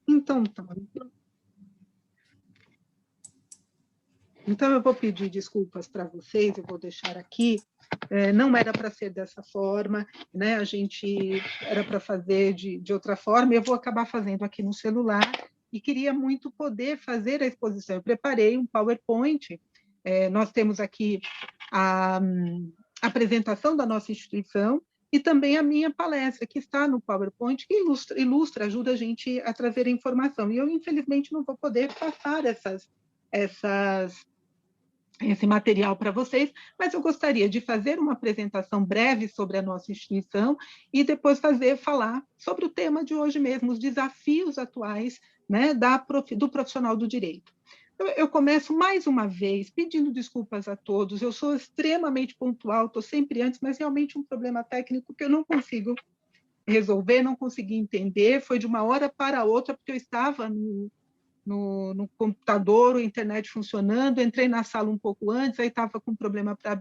Então, eu vou pedir desculpas para vocês, eu vou deixar aqui. Não era para ser dessa forma, né? A gente era para fazer de outra forma, eu vou acabar fazendo aqui no celular, e queria muito poder fazer a exposição. Eu preparei um PowerPoint, nós temos aqui a apresentação da nossa instituição, e também a minha palestra, que está no PowerPoint, que ilustra, ajuda a gente a trazer a informação. E eu, infelizmente, não vou poder passar esse material para vocês, mas eu gostaria de fazer uma apresentação breve sobre a nossa instituição e depois falar sobre o tema de hoje mesmo, os desafios atuais, né, do profissional do direito. Eu começo mais uma vez pedindo desculpas a todos, eu sou extremamente pontual, estou sempre antes, mas realmente um problema técnico que eu não consigo resolver, não consegui entender, foi de uma hora para outra, porque eu estava no computador, a internet funcionando, entrei na sala um pouco antes, aí estava com problema para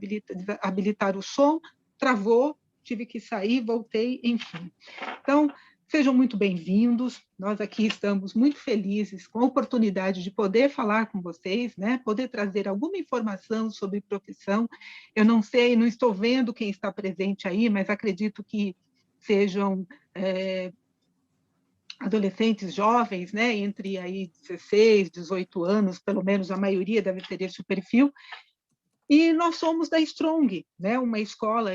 habilitar o som, travou, tive que sair, voltei, enfim. Então, sejam muito bem-vindos, nós aqui estamos muito felizes com a oportunidade de poder falar com vocês, né? Poder trazer alguma informação sobre profissão. Eu não sei, não estou vendo quem está presente aí, mas acredito que sejam adolescentes jovens, né, entre aí 16, 18 anos, pelo menos a maioria deve ter esse perfil, e nós somos da Strong, né, uma escola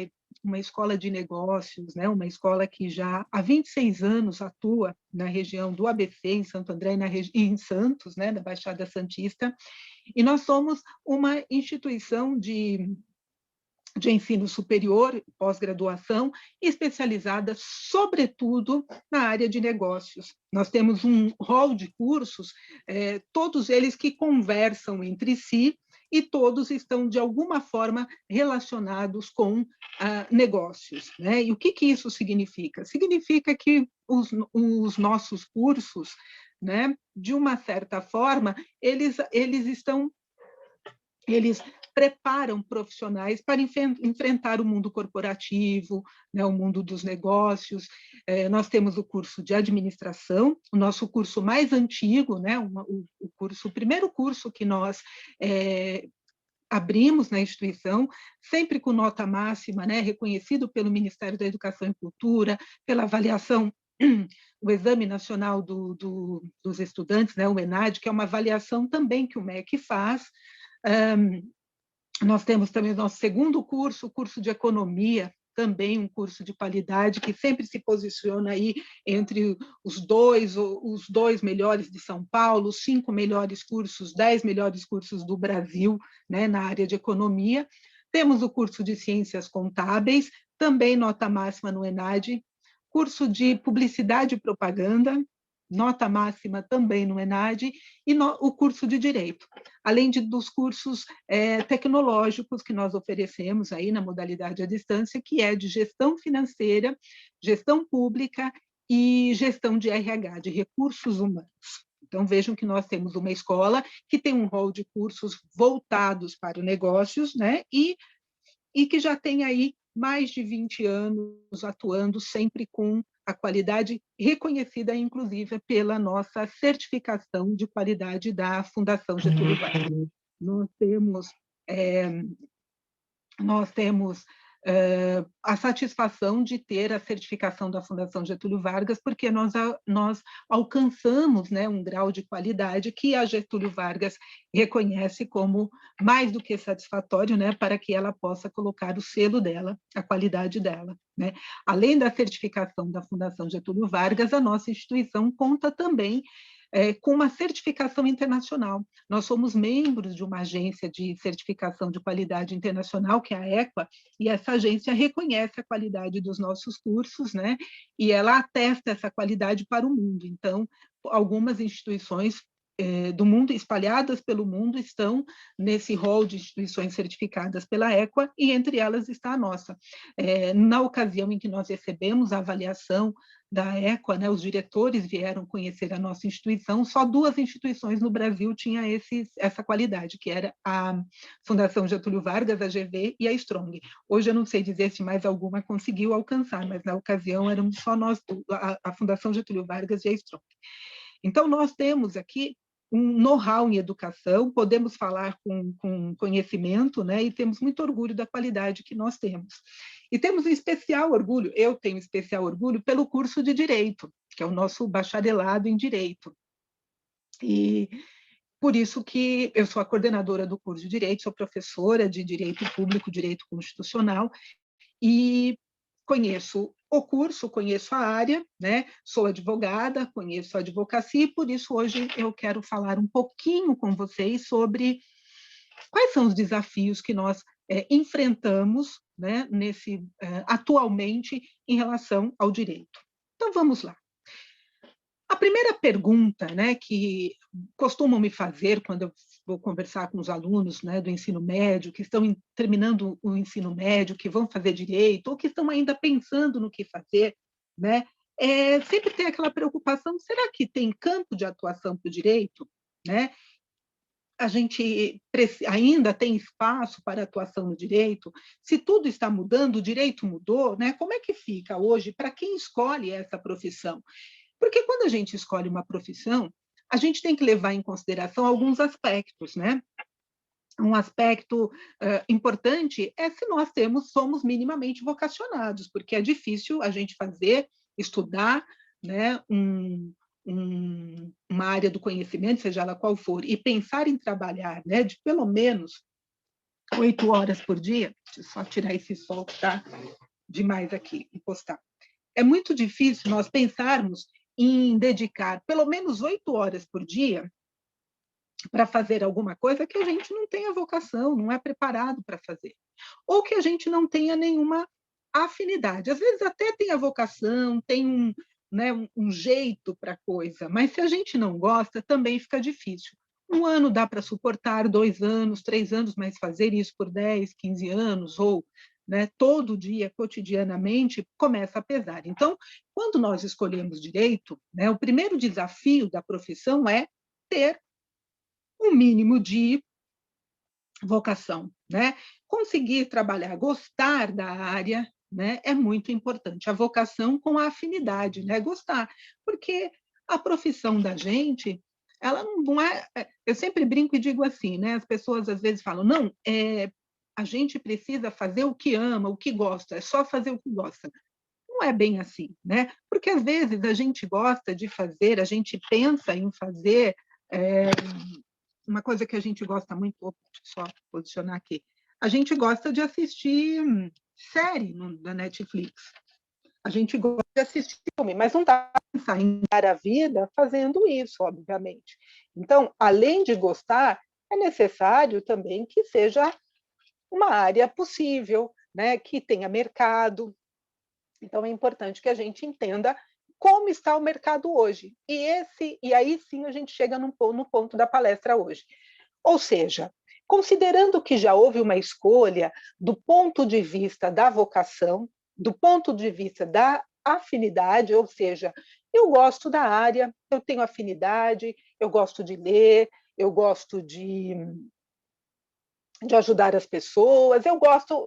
de negócios, né, uma escola que já há 26 anos atua na região do ABC, em Santo André e em Santos, né, na Baixada Santista, e nós somos uma instituição de ensino superior, pós-graduação, especializada, sobretudo, na área de negócios. Nós temos um hall de cursos, todos eles que conversam entre si, e todos estão, de alguma forma, relacionados com negócios, né? E o que isso significa? Significa que os nossos cursos, né, de uma certa forma, eles preparam profissionais para enfrentar o mundo corporativo, né, o mundo dos negócios. Nós temos o curso de administração, o nosso curso mais antigo, né, o primeiro curso que nós abrimos na instituição, sempre com nota máxima, né, reconhecido pelo Ministério da Educação e Cultura, pela avaliação, o Exame Nacional dos Estudantes, né, o ENAD, que é uma avaliação também que o MEC faz. Nós temos também o nosso segundo curso, o curso de Economia, também um curso de qualidade, que sempre se posiciona aí entre os dois melhores de São Paulo, os 5 melhores cursos, 10 melhores cursos do Brasil, né, na área de economia. Temos o curso de Ciências Contábeis, também nota máxima no ENAD, curso de Publicidade e Propaganda, nota máxima também no ENAD, e o curso de Direito, além dos cursos tecnológicos que nós oferecemos aí na modalidade à distância, que é de gestão financeira, gestão pública e gestão de RH, de recursos humanos. Então, vejam que nós temos uma escola que tem um rol de cursos voltados para os negócios, né? E que já tem aí mais de 20 anos atuando sempre com a qualidade reconhecida, inclusive, pela nossa certificação de qualidade da Fundação Getúlio Vargas. Nós temos a satisfação de ter a certificação da Fundação Getúlio Vargas, porque nós alcançamos, né, um grau de qualidade que a Getúlio Vargas reconhece como mais do que satisfatório, né, para que ela possa colocar o selo dela, a qualidade dela, né? Além da certificação da Fundação Getúlio Vargas, a nossa instituição conta também com uma certificação internacional. Nós somos membros de uma agência de certificação de qualidade internacional, que é a EQUA, e essa agência reconhece a qualidade dos nossos cursos, né? E ela atesta essa qualidade para o mundo. Então, algumas instituições do mundo, espalhadas pelo mundo, estão nesse rol de instituições certificadas pela EQUA, e entre elas está a nossa. Na ocasião em que nós recebemos a avaliação da EQUA, né, os diretores vieram conhecer a nossa instituição, só 2 instituições no Brasil tinham essa qualidade, que era a Fundação Getúlio Vargas, a GV, e a Strong. Hoje eu não sei dizer se mais alguma conseguiu alcançar, mas na ocasião éramos só nós, a Fundação Getúlio Vargas e a Strong. Então, nós temos aqui um know-how em educação, podemos falar com conhecimento, né? E temos muito orgulho da qualidade que nós temos. E temos um especial orgulho, eu tenho especial orgulho pelo curso de Direito, que é o nosso bacharelado em Direito. E por isso que eu sou a coordenadora do curso de Direito, sou professora de Direito Público, Direito Constitucional, e conheço o curso, conheço a área, né? Sou advogada, conheço a advocacia, e por isso hoje eu quero falar um pouquinho com vocês sobre quais são os desafios que nós enfrentamos, né, atualmente em relação ao direito. Então, vamos lá. A primeira pergunta, né, que costumam me fazer quando eu vou conversar com os alunos, né, do ensino médio, que estão terminando o ensino médio, que vão fazer direito, ou que estão ainda pensando no que fazer, né, sempre tem aquela preocupação: será que tem campo de atuação para o direito? Né? A gente ainda tem espaço para atuação no direito? Se tudo está mudando, o direito mudou, né? Como é que fica hoje para quem escolhe essa profissão? Porque quando a gente escolhe uma profissão, a gente tem que levar em consideração alguns aspectos, né? Um aspecto importante é se nós somos minimamente vocacionados, porque é difícil a gente estudar, né, uma área do conhecimento, seja ela qual for, e pensar em trabalhar, né, de pelo menos 8 horas por dia. Deixa eu só tirar esse sol que está demais aqui, encostar. É muito difícil nós pensarmos em dedicar pelo menos 8 horas por dia para fazer alguma coisa que a gente não tenha vocação, não é preparado para fazer, ou que a gente não tenha nenhuma afinidade. Às vezes até tem a vocação, tem um jeito para a coisa, mas se a gente não gosta, também fica difícil. Um ano dá para suportar, 2 anos, 3 anos, mas fazer isso por 10, 15 anos, ou todo dia, cotidianamente, começa a pesar. Então, quando nós escolhemos direito, o primeiro desafio da profissão é ter um mínimo de vocação, né? Conseguir trabalhar, gostar da área, né? É muito importante. A vocação com a afinidade, né? Gostar, porque a profissão da gente, ela não é. Eu sempre brinco e digo assim, né? As pessoas às vezes falam, não, a gente precisa fazer o que ama, o que gosta, é só fazer o que gosta. Não é bem assim, né? Porque às vezes a gente gosta de fazer, a gente pensa em fazer. Uma coisa que a gente gosta muito, só posicionar aqui, a gente gosta de assistir série da Netflix, a gente gosta de assistir filme, mas não dá para pensar em dar a vida fazendo isso, obviamente. Então, além de gostar, é necessário também que seja uma área possível, né, que tenha mercado. Então, é importante que a gente entenda como está o mercado hoje. E aí sim a gente chega no ponto da palestra hoje. Ou seja, considerando que já houve uma escolha do ponto de vista da vocação, do ponto de vista da afinidade, ou seja, eu gosto da área, eu tenho afinidade, eu gosto de ler, eu gosto de ajudar as pessoas,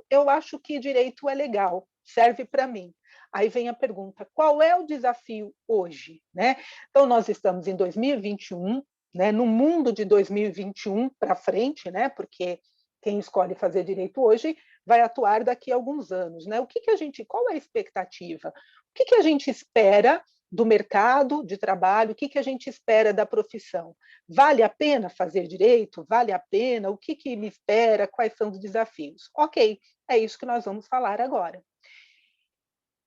eu acho que direito é legal, serve para mim. Aí vem a pergunta: qual é o desafio hoje? Né? Então, nós estamos em 2021, né, no mundo de 2021 para frente, né, porque quem escolhe fazer direito hoje vai atuar daqui a alguns anos. Né? Qual é a expectativa? O que a gente espera do mercado de trabalho? O que a gente espera da profissão? Vale a pena fazer direito? Vale a pena? O que me espera? Quais são os desafios? Ok, é isso que nós vamos falar agora.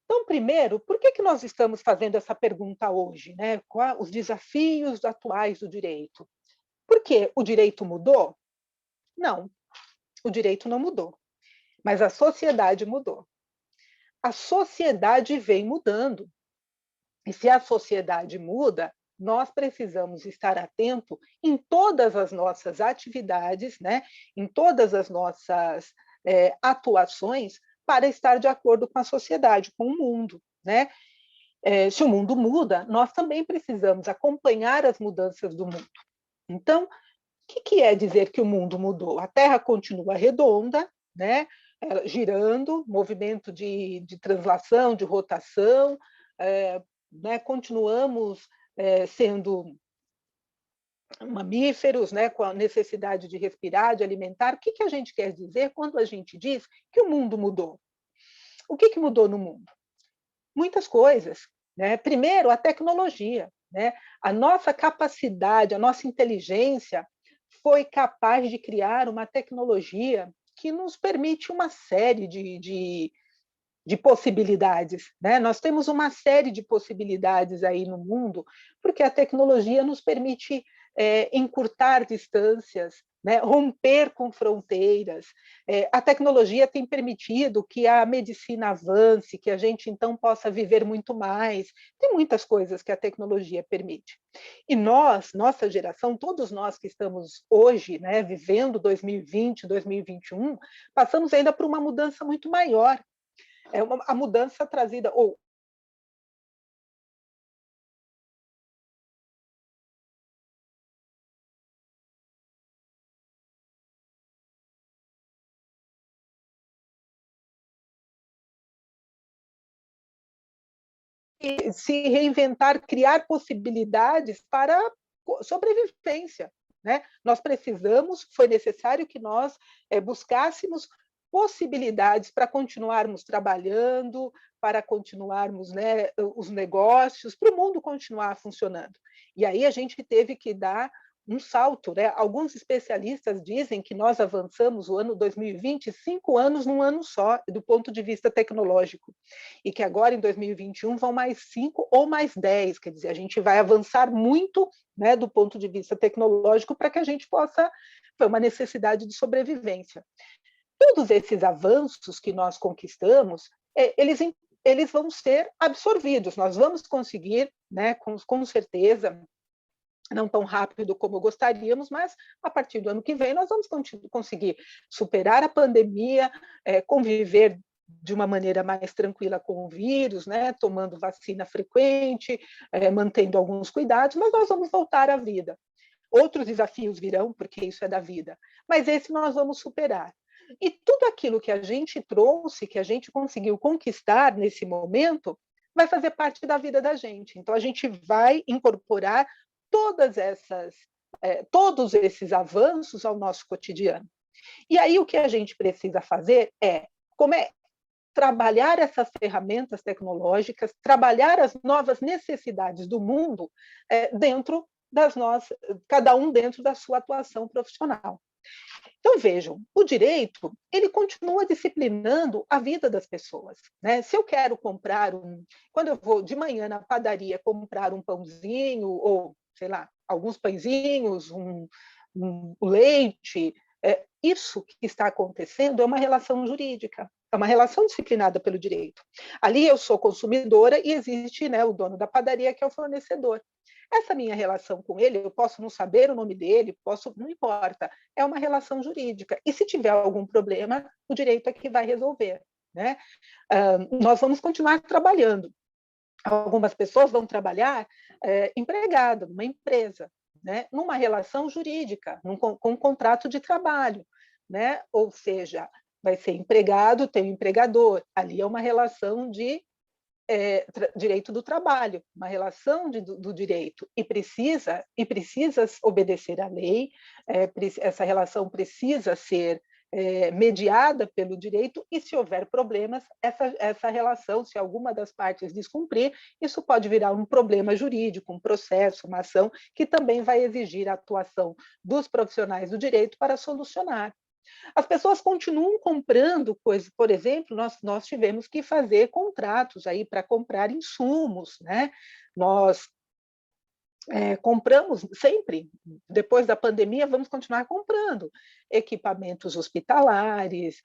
Então, primeiro, por que nós estamos fazendo essa pergunta hoje? Né? Quais os desafios atuais do direito? Porque o direito mudou? Não, o direito não mudou, mas a sociedade mudou. A sociedade vem mudando. E se a sociedade muda, nós precisamos estar atento em todas as nossas atividades, né? Em todas as nossas atuações, para estar de acordo com a sociedade, com o mundo. Né? Se o mundo muda, nós também precisamos acompanhar as mudanças do mundo. Então, o que é dizer que o mundo mudou? A Terra continua redonda, né? Girando, movimento de translação, de rotação, né? Continuamos sendo mamíferos, né, com a necessidade de respirar, de alimentar. O que a gente quer dizer quando a gente diz que o mundo mudou? O que mudou no mundo? Muitas coisas, né? Primeiro, a tecnologia, né? A nossa capacidade, a nossa inteligência foi capaz de criar uma tecnologia que nos permite uma série de possibilidades, né? Nós temos uma série de possibilidades aí no mundo, porque a tecnologia nos permite encurtar distâncias, né? Romper com fronteiras. A tecnologia tem permitido que a medicina avance, que a gente então possa viver muito mais. Tem muitas coisas que a tecnologia permite. E nós, nossa geração, todos nós que estamos hoje, né, vivendo 2020, 2021, passamos ainda por uma mudança muito maior. A mudança trazida, ou se reinventar, criar possibilidades para sobrevivência, né? Nós precisamos, foi necessário que nós buscássemos possibilidades para continuarmos trabalhando, para continuarmos, né, os negócios, para o mundo continuar funcionando. E aí a gente teve que dar um salto, né? Alguns especialistas dizem que nós avançamos o ano 2020 5 anos num ano só, do ponto de vista tecnológico, e que agora em 2021 vão mais 5 ou mais 10, quer dizer, a gente vai avançar muito, né, do ponto de vista tecnológico para que a gente possa, foi uma necessidade de sobrevivência. Todos esses avanços que nós conquistamos, eles vão ser absorvidos, nós vamos conseguir, né, com certeza, não tão rápido como gostaríamos, mas a partir do ano que vem nós vamos conseguir superar a pandemia, conviver de uma maneira mais tranquila com o vírus, né, tomando vacina frequente, mantendo alguns cuidados, mas nós vamos voltar à vida. Outros desafios virão, porque isso é da vida, mas esse nós vamos superar. E tudo aquilo que a gente trouxe, que a gente conseguiu conquistar nesse momento, vai fazer parte da vida da gente. Então, a gente vai incorporar todos esses avanços ao nosso cotidiano. E aí o que a gente precisa fazer como é trabalhar essas ferramentas tecnológicas, trabalhar as novas necessidades do mundo dentro das nossas, cada um dentro da sua atuação profissional. Então, vejam, o direito, ele continua disciplinando a vida das pessoas, né? Se eu quero quando eu vou de manhã na padaria comprar um pãozinho, ou, sei lá, alguns pãezinhos, um leite, isso que está acontecendo é uma relação jurídica, é uma relação disciplinada pelo direito. Ali eu sou consumidora e existe, né, o dono da padaria, que é o fornecedor. Essa minha relação com ele, eu posso não saber o nome dele, não importa, é uma relação jurídica. E se tiver algum problema, o direito é que vai resolver, né? Nós vamos continuar trabalhando. Algumas pessoas vão trabalhar empregado numa empresa, né? Numa relação jurídica, com um contrato de trabalho, né? Ou seja, vai ser empregado, tem um empregador. Ali é uma relação de direito do trabalho, uma relação do direito, e precisa obedecer à lei, essa relação precisa ser mediada pelo direito, e se houver problemas, essa relação, se alguma das partes descumprir, isso pode virar um problema jurídico, um processo, uma ação, que também vai exigir a atuação dos profissionais do direito para solucionar. As pessoas continuam comprando coisas, por exemplo, nós tivemos que fazer contratos aí para comprar insumos, né? Nós compramos sempre, depois da pandemia, vamos continuar comprando equipamentos hospitalares,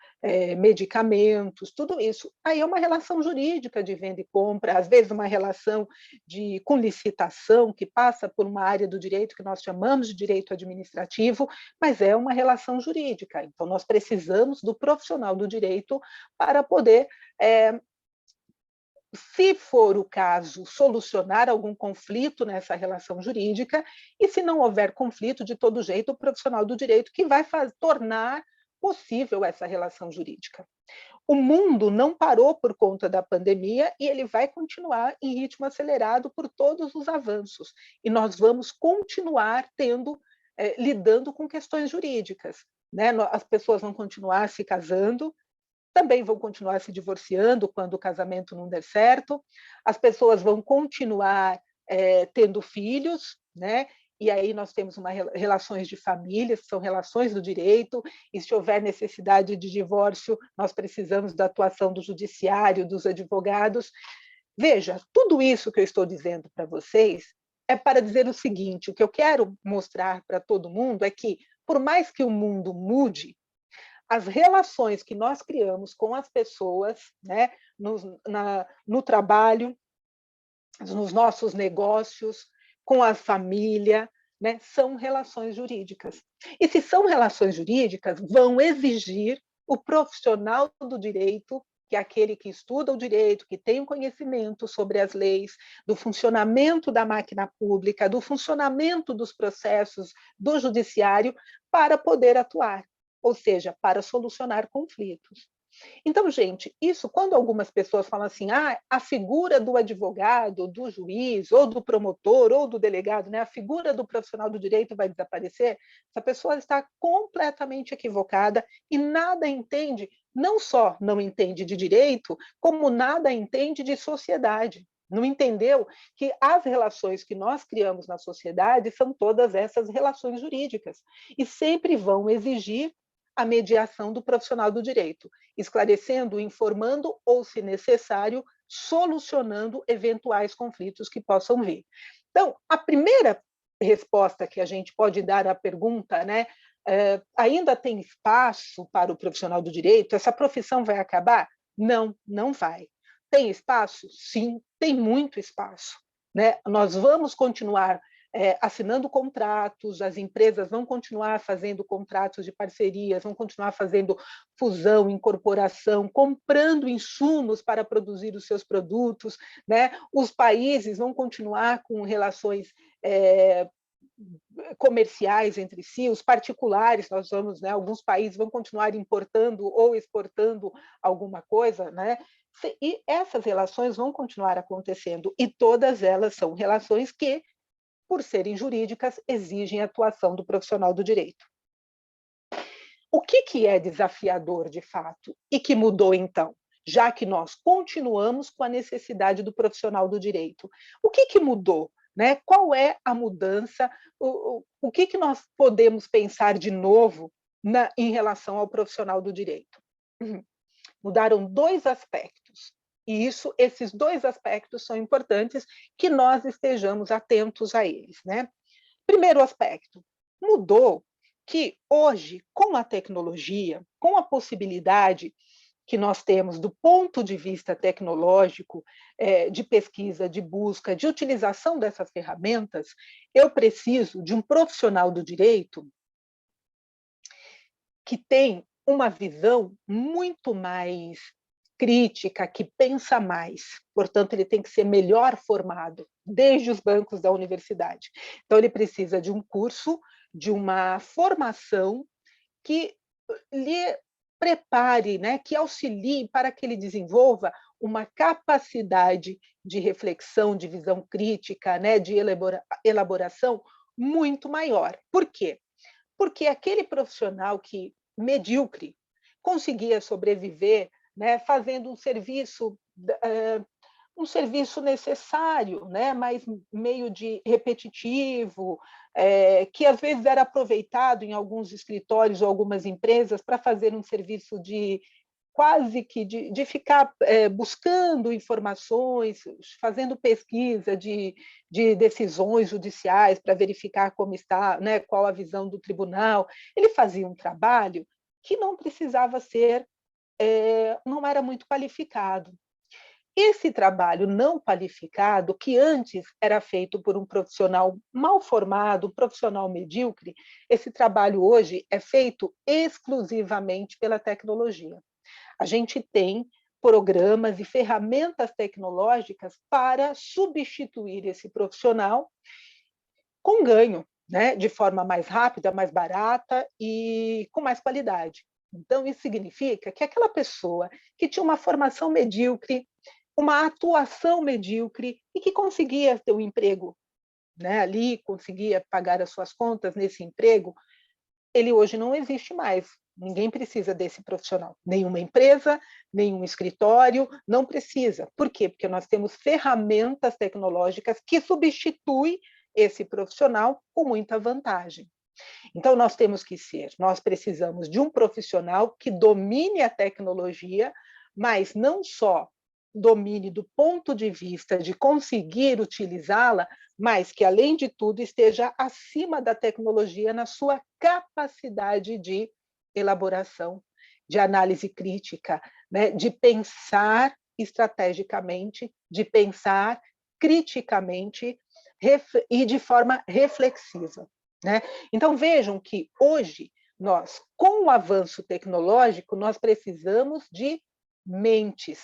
medicamentos, tudo isso. Aí é uma relação jurídica de venda e compra, às vezes uma relação com licitação, que passa por uma área do direito que nós chamamos de direito administrativo, mas é uma relação jurídica. Então, nós precisamos do profissional do direito para poder se for o caso, solucionar algum conflito nessa relação jurídica, e se não houver conflito, de todo jeito, o profissional do direito que vai tornar possível essa relação jurídica. o mundo não parou por conta da pandemia e ele vai continuar em ritmo acelerado por todos os avanços. E nós vamos continuar lidando com questões jurídicas. Né? As pessoas vão continuar se casando, também vão continuar se divorciando quando o casamento não der certo, as pessoas vão continuar tendo filhos, né? E aí nós temos relações de família, que são relações do direito, e se houver necessidade de divórcio, nós precisamos da atuação do judiciário, dos advogados. Veja, tudo isso que eu estou dizendo para vocês é para dizer o seguinte: o que eu quero mostrar para todo mundo é que, por mais que o mundo mude, as relações que nós criamos com as pessoas, né, no trabalho, nos nossos negócios, com a família, né, são relações jurídicas. E se são relações jurídicas, vão exigir o profissional do direito, que é aquele que estuda o direito, que tem um conhecimento sobre as leis, do funcionamento da máquina pública, do funcionamento dos processos do judiciário, para poder atuar, ou seja, para solucionar conflitos. Então, gente, isso quando algumas pessoas falam assim, a figura do advogado, do juiz, ou do promotor, ou do delegado, né, a figura do profissional do direito vai desaparecer, essa pessoa está completamente equivocada e nada entende, não só não entende de direito, como nada entende de sociedade. Não entendeu que as relações que nós criamos na sociedade são todas essas relações jurídicas e sempre vão exigir a mediação do profissional do direito, esclarecendo, informando ou, se necessário, solucionando eventuais conflitos que possam vir. Então, a primeira resposta que a gente pode dar à pergunta, né, ainda tem espaço para o profissional do direito? Essa profissão vai acabar? Não, não vai. Tem espaço? Sim, tem muito espaço. Né? Nós vamos continuar assinando contratos, as empresas vão continuar fazendo contratos de parcerias, vão continuar fazendo fusão, incorporação, comprando insumos para produzir os seus produtos, né? Os países vão continuar com relações comerciais entre si, os particulares, nós vamos, né, alguns países vão continuar importando ou exportando alguma coisa, né? E essas relações vão continuar acontecendo, e todas elas são relações que, por serem jurídicas, exigem a atuação do profissional do direito. O que é desafiador, de fato, e que mudou, então? Já que nós continuamos com a necessidade do profissional do direito. O que mudou? Né? Qual é a mudança? O que nós podemos pensar de novo em relação ao profissional do direito? Mudaram dois aspectos. E esses dois aspectos são importantes que nós estejamos atentos a eles. Né? Primeiro aspecto, mudou que hoje, com a tecnologia, com a possibilidade que nós temos do ponto de vista tecnológico, de pesquisa, de busca, de utilização dessas ferramentas, eu preciso de um profissional do direito que tem uma visão muito mais crítica, que pensa mais. Portanto, ele tem que ser melhor formado, desde os bancos da universidade. Então, ele precisa de um curso, de uma formação que lhe prepare, né, que auxilie para que ele desenvolva uma capacidade de reflexão, de visão crítica, né, de elaboração muito maior. Por quê? Porque aquele profissional que medíocre conseguia sobreviver, né, fazendo um serviço necessário, né, mas meio de repetitivo, que às vezes era aproveitado em alguns escritórios ou algumas empresas para fazer um serviço de quase que de ficar buscando informações, fazendo pesquisa de decisões judiciais para verificar como está, né, qual a visão do tribunal. Ele fazia um trabalho que não precisava ser, não era muito qualificado. Esse trabalho não qualificado, que antes era feito por um profissional mal formado, um profissional medíocre, esse trabalho hoje é feito exclusivamente pela tecnologia. A gente tem programas e ferramentas tecnológicas para substituir esse profissional com ganho, né, de forma mais rápida, mais barata e com mais qualidade. Então, isso significa que aquela pessoa que tinha uma formação medíocre, uma atuação medíocre e que conseguia ter um emprego, né, ali, conseguia pagar as suas contas nesse emprego, ele hoje não existe mais. Ninguém precisa desse profissional. Nenhuma empresa, nenhum escritório, não precisa. Por quê? Porque nós temos ferramentas tecnológicas que substituem esse profissional com muita vantagem. Então, nós precisamos de um profissional que domine a tecnologia, mas não só domine do ponto de vista de conseguir utilizá-la, mas que, além de tudo, esteja acima da tecnologia na sua capacidade de elaboração, de análise crítica, né? De pensar estrategicamente, de pensar criticamente e de forma reflexiva. Né? Então, vejam que hoje, nós, com o avanço tecnológico, nós precisamos de mentes,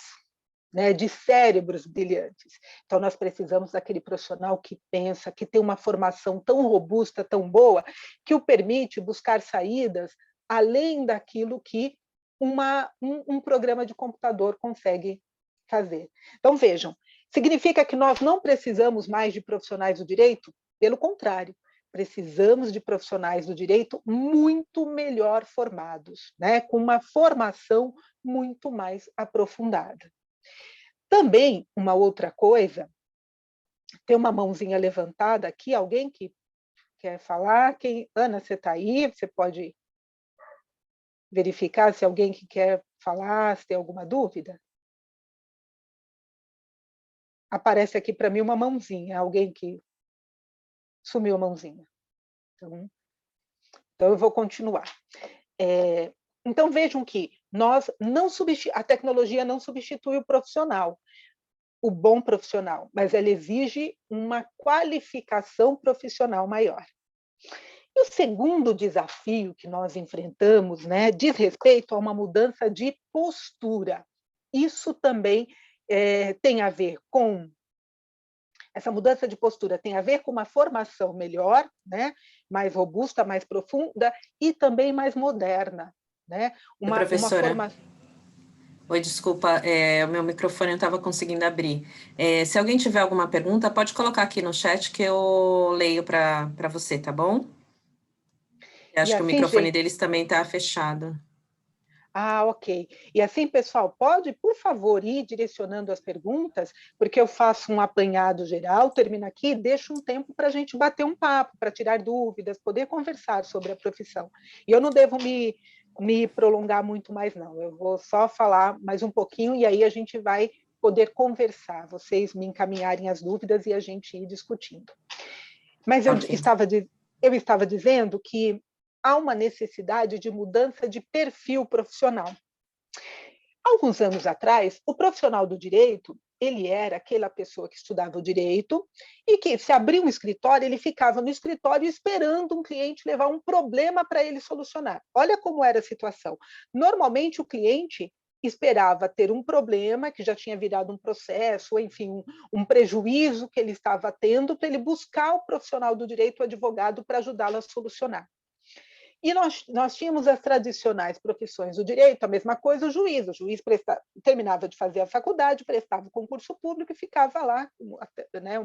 né, de cérebros brilhantes. Então, nós precisamos daquele profissional que pensa, que tem uma formação tão robusta, tão boa, que o permite buscar saídas além daquilo que um programa de computador consegue fazer. Então, vejam, significa que nós não precisamos mais de profissionais do direito? Pelo contrário, precisamos de profissionais do direito muito melhor formados, né? Com uma formação muito mais aprofundada. Também, uma outra coisa, tem uma mãozinha levantada aqui, alguém que quer falar? Ana, você está aí? Você pode verificar se alguém que quer falar, se tem alguma dúvida? Aparece aqui para mim uma mãozinha, alguém que sumiu a mãozinha. Então eu vou continuar. Então, vejam que a tecnologia não substitui o profissional, o bom profissional, mas ela exige uma qualificação profissional maior. E o segundo desafio que nós enfrentamos, né, diz respeito a uma mudança de postura. Isso também tem a ver com essa mudança de postura tem a ver com uma formação melhor, né, mais robusta, mais profunda e também mais moderna, né? Uma Professora. formação. Oi, desculpa, o meu microfone não estava conseguindo abrir. Se alguém tiver alguma pergunta, pode colocar aqui no chat que eu leio para você, tá bom? Eu E acho que o assim, microfone gente. deles também está fechado. Ok. E assim, pessoal, pode, por favor, ir direcionando as perguntas, porque eu faço um apanhado geral, termino aqui, deixo um tempo para a gente bater um papo, para tirar dúvidas, poder conversar sobre a profissão. E eu não devo me prolongar muito mais, não. Eu vou só falar mais um pouquinho e aí a gente vai poder conversar, vocês me encaminharem as dúvidas e a gente ir discutindo. Mas Ok. eu estava dizendo que há uma necessidade de mudança de perfil profissional. Alguns anos atrás, o profissional do direito, ele era aquela pessoa que estudava o direito e que, se abria um escritório, ele ficava no escritório esperando um cliente levar um problema para ele solucionar. Olha como era a situação. Normalmente, o cliente esperava ter um problema que já tinha virado um processo, ou enfim, um prejuízo que ele estava tendo, para ele buscar o profissional do direito, o advogado, para ajudá-lo a solucionar. E nós tínhamos as tradicionais profissões do direito, a mesma coisa, o juiz. O juiz terminava de fazer a faculdade, prestava o concurso público e ficava lá, né,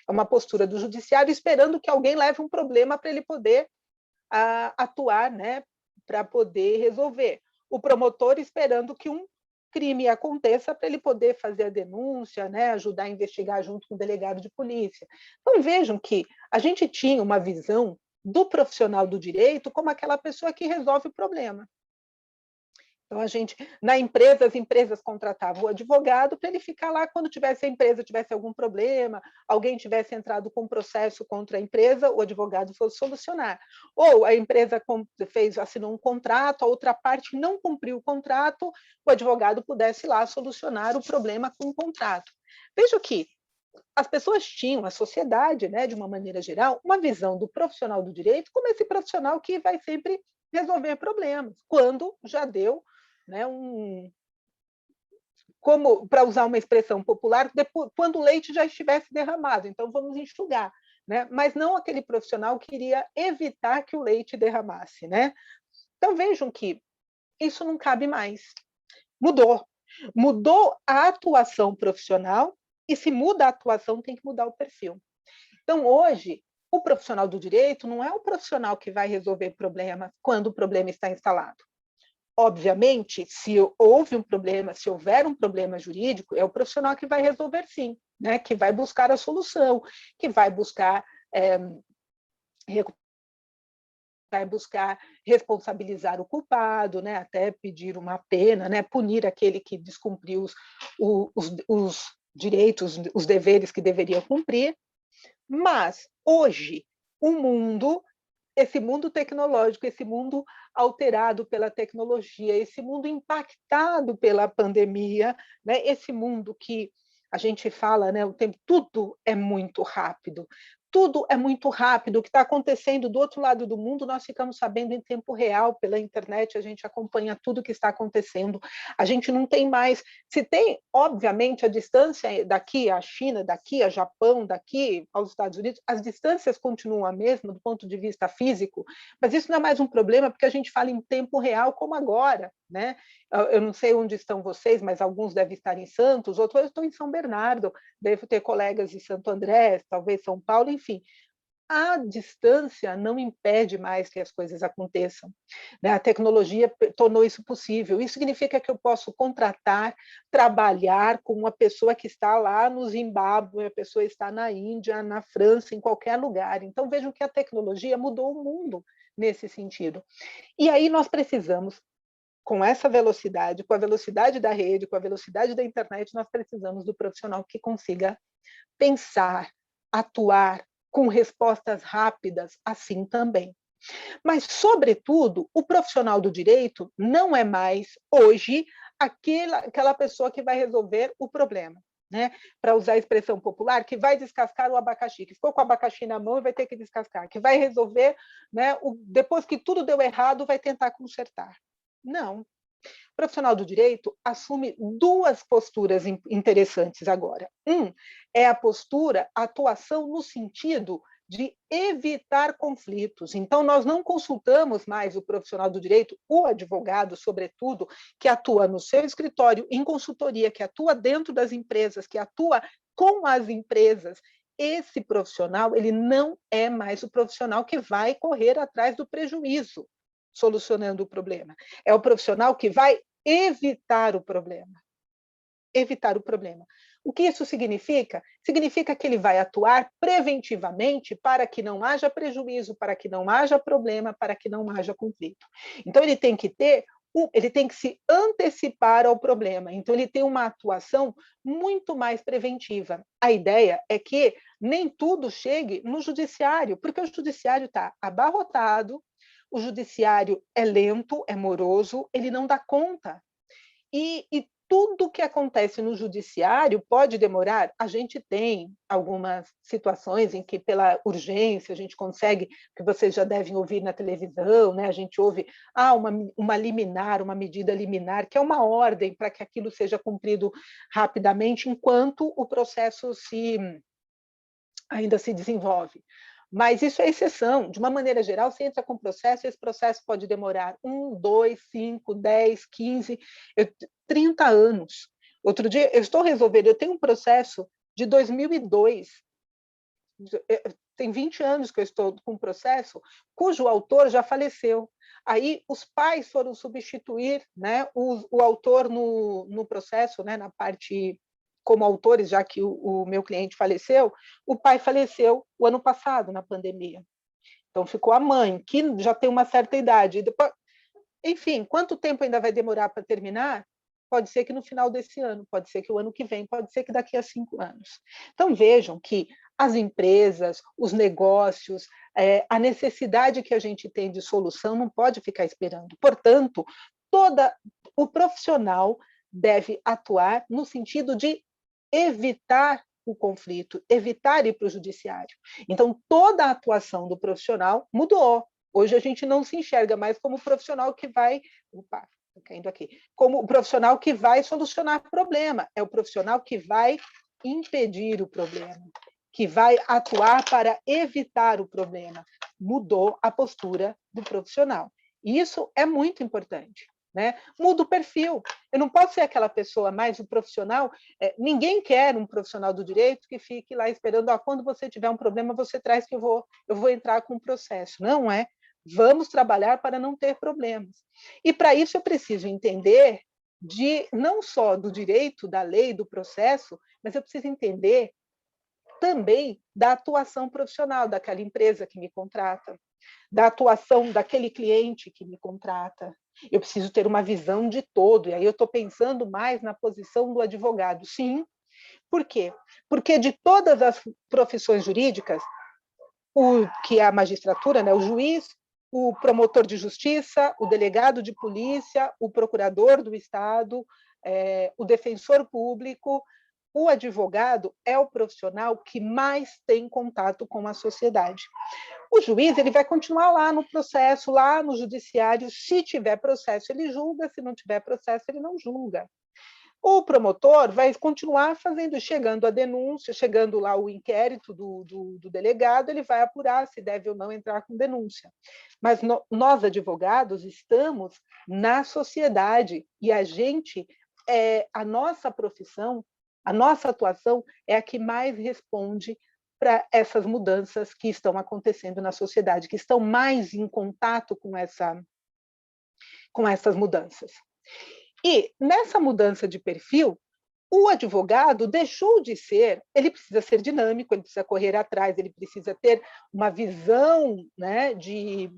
uma postura do judiciário, esperando que alguém leve um problema para ele poder atuar, né, para poder resolver. O promotor esperando que um crime aconteça para ele poder fazer a denúncia, né, ajudar a investigar junto com o delegado de polícia. Então, vejam que a gente tinha uma visão do profissional do direito como aquela pessoa que resolve o problema. Então, as empresas contratavam o advogado para ele ficar lá quando a empresa tivesse algum problema, alguém tivesse entrado com um processo contra a empresa, o advogado fosse solucionar. Ou a empresa assinou um contrato, a outra parte não cumpriu o contrato, o advogado pudesse lá solucionar o problema com o contrato. Veja que as pessoas tinham, a sociedade, né, de uma maneira geral, uma visão do profissional do direito como esse profissional que vai sempre resolver problemas, quando já deu, né, como, para usar uma expressão popular, quando o leite já estivesse derramado, então vamos enxugar, né? Mas não aquele profissional que iria evitar que o leite derramasse, né? Então vejam que isso não cabe mais. Mudou. Mudou a atuação profissional, e se muda a atuação, tem que mudar o perfil. Então, hoje, o profissional do direito não é o profissional que vai resolver problemas quando o problema está instalado. Obviamente, se houve um problema, se houver um problema jurídico, é o profissional que vai resolver sim, né? Que vai buscar a solução, que vai buscar responsabilizar o culpado, né? Até pedir uma pena, né? Punir aquele que descumpriu os direitos, os deveres que deveria cumprir. Mas, hoje, esse mundo tecnológico, esse mundo alterado pela tecnologia, esse mundo impactado pela pandemia, né? Esse mundo que a gente fala, né, o tempo, tudo é muito rápido. Tudo é muito rápido. O que está acontecendo do outro lado do mundo, nós ficamos sabendo em tempo real, pela internet, a gente acompanha tudo o que está acontecendo. A gente não tem mais... Se tem, obviamente, a distância daqui à China, daqui a Japão, daqui aos Estados Unidos, as distâncias continuam a mesma do ponto de vista físico, mas isso não é mais um problema, porque a gente fala em tempo real, como agora, né? Eu não sei onde estão vocês, mas alguns devem estar em Santos, outros eu estou em São Bernardo, devo ter colegas de Santo André, talvez São Paulo, enfim. A distância não impede mais que as coisas aconteçam, né? A tecnologia tornou isso possível. Isso significa que eu posso contratar, trabalhar com uma pessoa que está lá no Zimbábue, a pessoa está na Índia, na França, em qualquer lugar. Então, vejam que a tecnologia mudou o mundo nesse sentido. E aí nós precisamos, com essa velocidade, com a velocidade da rede, com a velocidade da internet, nós precisamos do profissional que consiga pensar, atuar com respostas rápidas, assim também. Mas, sobretudo, o profissional do direito não é mais, hoje, aquela pessoa que vai resolver o problema, né? Para usar a expressão popular, que vai descascar o abacaxi, que ficou com o abacaxi na mão e vai ter que descascar, que vai resolver, né, depois que tudo deu errado, vai tentar consertar. Não. O profissional do direito assume duas posturas interessantes agora. É a postura, a atuação no sentido de evitar conflitos. Então, nós não consultamos mais o profissional do direito, o advogado, sobretudo, que atua no seu escritório, em consultoria, que atua dentro das empresas, que atua com as empresas. Esse profissional, ele não é mais o profissional que vai correr atrás do prejuízo, solucionando o problema. É o profissional que vai evitar o problema. Evitar o problema. O que isso significa? Significa que ele vai atuar preventivamente para que não haja prejuízo, para que não haja problema, para que não haja conflito. Então, ele tem que se antecipar ao problema. Então, ele tem uma atuação muito mais preventiva. A ideia é que nem tudo chegue no judiciário, porque o judiciário está abarrotado, o judiciário é lento, é moroso, ele não dá conta. E tudo que acontece no judiciário pode demorar. A gente tem algumas situações em que, pela urgência, a gente consegue, que vocês já devem ouvir na televisão, né? A gente ouve uma liminar, uma medida liminar, que é uma ordem para que aquilo seja cumprido rapidamente, enquanto o processo ainda se desenvolve. Mas isso é exceção. De uma maneira geral, você entra com processo, e esse processo pode demorar 1, 2, 5, 10, 15, 30 anos. Outro dia, eu estou resolvendo, eu tenho um processo de 2002, tem 20 anos que eu estou com um processo, cujo autor já faleceu. Aí os pais foram substituir, né, o autor no processo, né, na parte como autores, já que o meu cliente faleceu. O pai faleceu o ano passado, na pandemia. Então, ficou a mãe, que já tem uma certa idade. Depois, enfim, quanto tempo ainda vai demorar para terminar? Pode ser que no final desse ano, pode ser que o ano que vem, pode ser que daqui a 5 anos. Então, vejam que as empresas, os negócios, a necessidade que a gente tem de solução não pode ficar esperando. Portanto, o profissional deve atuar no sentido de evitar o conflito, evitar ir para o judiciário. Então, toda a atuação do profissional mudou. Hoje a gente não se enxerga mais como profissional que vai... Opa, estou caindo aqui. Como o profissional que vai solucionar problema. É o profissional que vai impedir o problema, que vai atuar para evitar o problema. Mudou a postura do profissional. E isso é muito importante. né? Muda o perfil. Eu não posso ser aquela pessoa mais o profissional. Ninguém quer um profissional do direito que fique lá esperando, quando você tiver um problema, você traz que eu vou entrar com o processo. Não é. Vamos trabalhar para não ter problemas. E para isso eu preciso entender não só do direito, da lei, do processo, mas eu preciso entender também da atuação profissional daquela empresa que me contrata, da atuação daquele cliente que me contrata. Eu preciso ter uma visão de todo, e aí eu estou pensando mais na posição do advogado. Sim, por quê? Porque de todas as profissões jurídicas, que é a magistratura, né, o juiz, o promotor de justiça, o delegado de polícia, o procurador do Estado, o defensor público, o advogado é o profissional que mais tem contato com a sociedade. O juiz ele vai continuar lá no processo, lá no judiciário. Se tiver processo, ele julga. Se não tiver processo, ele não julga. O promotor vai continuar chegando a denúncia, chegando lá o inquérito do delegado, ele vai apurar se deve ou não entrar com denúncia. Mas nós, advogados, estamos na sociedade e a nossa profissão, a nossa atuação é a que mais responde para essas mudanças que estão acontecendo na sociedade, que estão mais em contato com essas mudanças. E nessa mudança de perfil, o advogado deixou de ser, ele precisa ser dinâmico, ele precisa correr atrás, ele precisa ter uma visão, né, de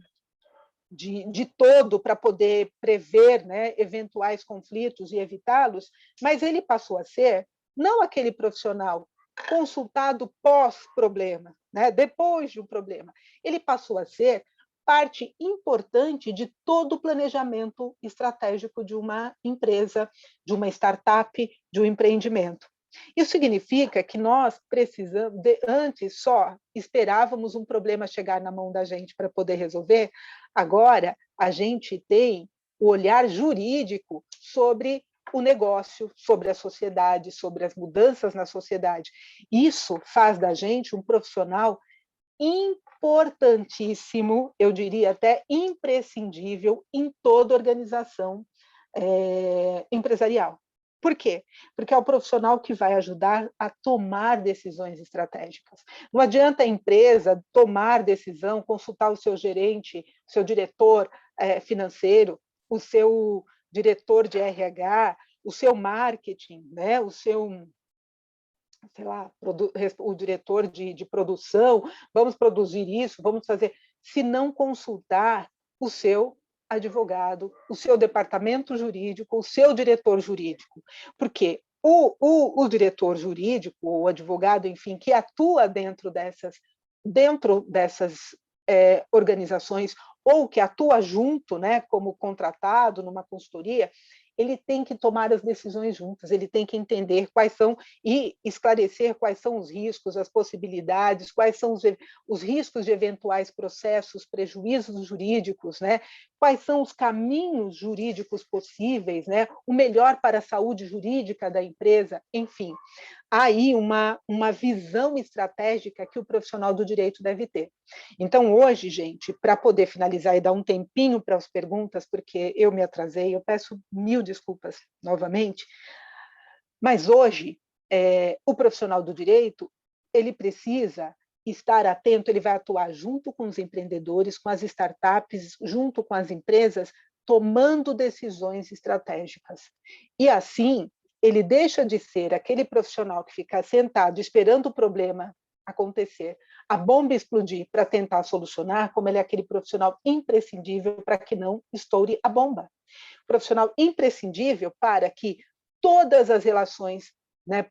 todo para poder prever, né, eventuais conflitos e evitá-los, mas ele passou a ser não aquele profissional consultado pós-problema, né, depois de um problema. Ele passou a ser parte importante de todo o planejamento estratégico de uma empresa, de uma startup, de um empreendimento. Isso significa que nós precisamos, antes só esperávamos um problema chegar na mão da gente para poder resolver, agora a gente tem o olhar jurídico sobre o negócio, sobre a sociedade, sobre as mudanças na sociedade. Isso faz da gente um profissional importantíssimo, eu diria até imprescindível, em toda organização empresarial. Por quê? Porque é o profissional que vai ajudar a tomar decisões estratégicas. Não adianta a empresa tomar decisão, consultar o seu gerente, o seu diretor financeiro, o seu diretor de RH, o seu marketing, né? O seu, sei lá, o diretor de produção, vamos produzir isso, vamos fazer, se não consultar o seu advogado, o seu departamento jurídico, o seu diretor jurídico. Porque o diretor jurídico, o advogado, enfim, que atua dentro dessas organizações, ou que atua junto, né, como contratado numa consultoria, ele tem que tomar as decisões juntas, ele tem que entender quais são e esclarecer quais são os riscos, as possibilidades, quais são os riscos de eventuais processos, prejuízos jurídicos, né? Quais são os caminhos jurídicos possíveis, né? O melhor para a saúde jurídica da empresa, enfim. Há aí uma visão estratégica que o profissional do direito deve ter. Então, hoje, gente, para poder finalizar e dar um tempinho para as perguntas, porque eu me atrasei, eu peço 1000 desculpas novamente, mas hoje, o profissional do direito, ele precisa estar atento, ele vai atuar junto com os empreendedores, com as startups, junto com as empresas, tomando decisões estratégicas. E assim, ele deixa de ser aquele profissional que fica sentado esperando o problema acontecer, a bomba explodir para tentar solucionar, como ele é aquele profissional imprescindível para que não estoure a bomba. Profissional imprescindível para que todas as relações, né,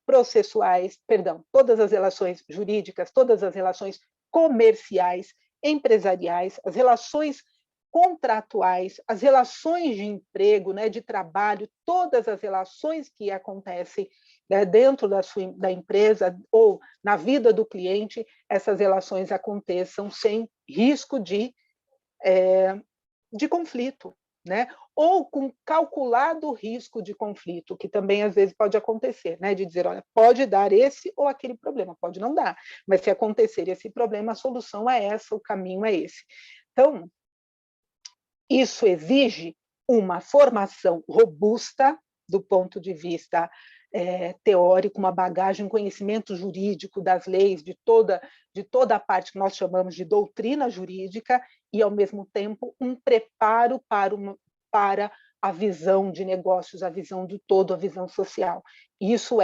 todas as relações jurídicas, todas as relações comerciais, empresariais, as relações contratuais, as relações de emprego, né, de trabalho, todas as relações que acontecem, né, dentro da empresa ou na vida do cliente, essas relações aconteçam sem risco de conflito, né? Ou com calculado risco de conflito, que também às vezes pode acontecer, né? De dizer, olha, pode dar esse ou aquele problema, pode não dar, mas se acontecer esse problema, a solução é essa, o caminho é esse. Então, isso exige uma formação robusta do ponto de vista teórico, uma bagagem, conhecimento jurídico das leis, de toda a parte que nós chamamos de doutrina jurídica, e, ao mesmo tempo, um preparo para a visão de negócios, a visão do todo, a visão social. Isso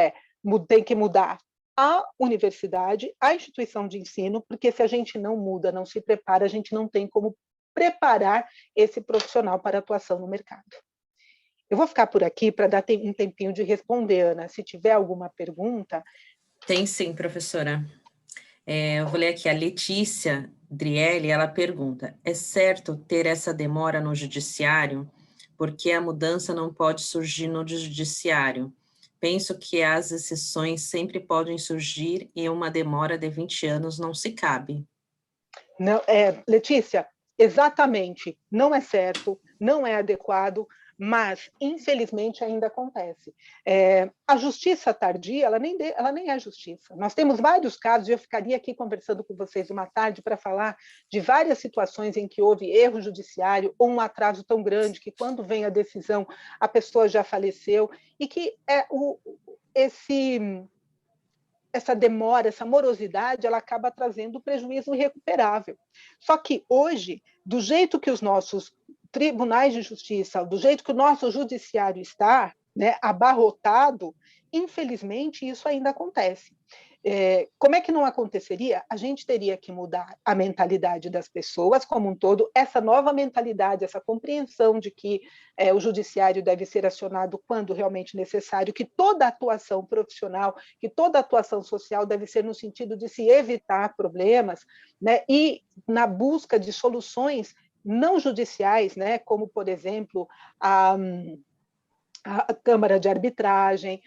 tem que mudar a universidade, a instituição de ensino, porque se a gente não muda, não se prepara, a gente não tem como preparar esse profissional para a atuação no mercado. Eu vou ficar por aqui para dar um tempinho de responder, Ana. Se tiver alguma pergunta... Tem sim, professora. Eu vou ler aqui, a Letícia Drielli, ela pergunta, é certo ter essa demora no judiciário? Porque a mudança não pode surgir no judiciário. Penso que as exceções sempre podem surgir e uma demora de 20 anos não se cabe. Não, Letícia, exatamente, não é certo, não é adequado, mas, infelizmente, ainda acontece. A justiça tardia, ela nem é justiça. Nós temos vários casos, e eu ficaria aqui conversando com vocês uma tarde para falar de várias situações em que houve erro judiciário ou um atraso tão grande que, quando vem a decisão, a pessoa já faleceu, e que essa demora, essa morosidade, ela acaba trazendo prejuízo irrecuperável. Só que hoje, do jeito que os nossos tribunais de justiça, do jeito que o nosso judiciário está, né, abarrotado, infelizmente isso ainda acontece. Como é que não aconteceria? A gente teria que mudar a mentalidade das pessoas como um todo, essa nova mentalidade, essa compreensão de que o judiciário deve ser acionado quando realmente necessário, que toda atuação profissional, que toda atuação social deve ser no sentido de se evitar problemas, né, e na busca de soluções não judiciais, né, como, por exemplo, a Câmara de Arbitragem,